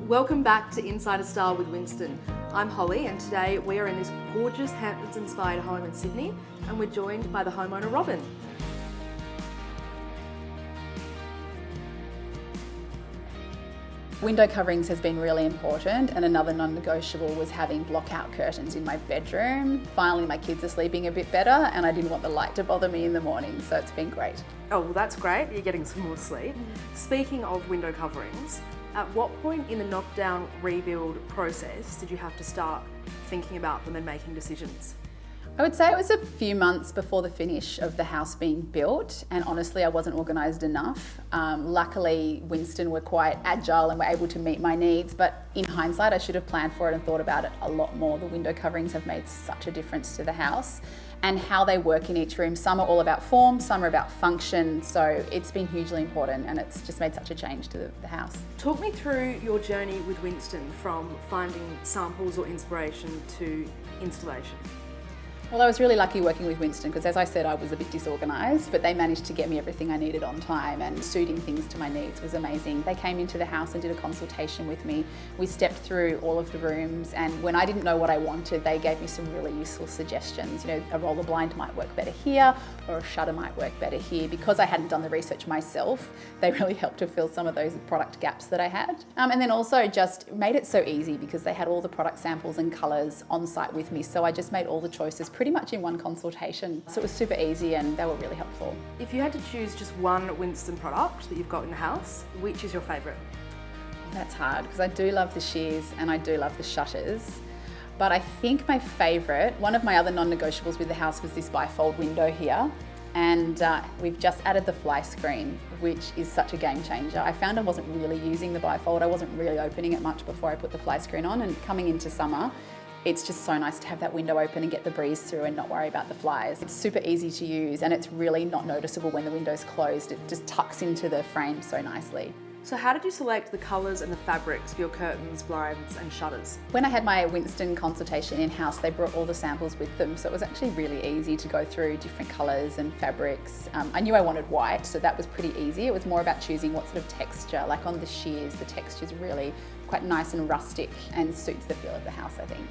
Welcome back to Insider Style with Wynstan. I'm Holly and today we are in this gorgeous Hamptons-inspired home in Sydney and we're joined by the homeowner Robyn. Window coverings has been really important, and another non-negotiable was having block-out curtains in my bedroom. Finally, my kids are sleeping a bit better and I didn't want the light to bother me in the morning, so it's been great. Oh, well that's great, you're getting some more sleep. Speaking of window coverings, at what point in the knockdown rebuild process did you have to start thinking about them and making decisions? I would say it was a few months before the finish of the house being built, and honestly I wasn't organised enough. Luckily Wynstan were quite agile and were able to meet my needs, but in hindsight I should have planned for it and thought about it a lot more. The window coverings have made such a difference to the house and how they work in each room. Some are all about form, some are about function, so it's been hugely important and it's just made such a change to the house. Talk me through your journey with Wynstan from finding samples or inspiration to installation. Well, I was really lucky working with Wynstan because, as I said, I was a bit disorganised, but they managed to get me everything I needed on time, and suiting things to my needs was amazing. They came into the house and did a consultation with me. We stepped through all of the rooms, and when I didn't know what I wanted, they gave me some really useful suggestions. You know, a roller blind might work better here, or a shutter might work better here. Because I hadn't done the research myself, they really helped to fill some of those product gaps that I had. And then also just made it so easy because they had all the product samples and colours on site with me, so I just made all the choices pretty much in one consultation. So it was super easy and they were really helpful. If you had to choose just one Wynstan product that you've got in the house, which is your favourite? That's hard because I do love the shears and I do love the shutters. But I think my favourite, one of my other non-negotiables with the house was this bifold window here. And we've just added the fly screen, which is such a game changer. I found I wasn't really using the bifold. I wasn't really opening it much before I put the fly screen on, and coming into summer, it's just so nice to have that window open and get the breeze through and not worry about the flies. It's super easy to use and it's really not noticeable when the window's closed. It just tucks into the frame so nicely. So how did you select the colours and the fabrics for your curtains, blinds and shutters? When I had my Wynstan consultation in-house, they brought all the samples with them, so it was actually really easy to go through different colours and fabrics. I knew I wanted white, so that was pretty easy. It was more about choosing what sort of texture, like on the shears, the texture's really quite nice and rustic and suits the feel of the house, I think.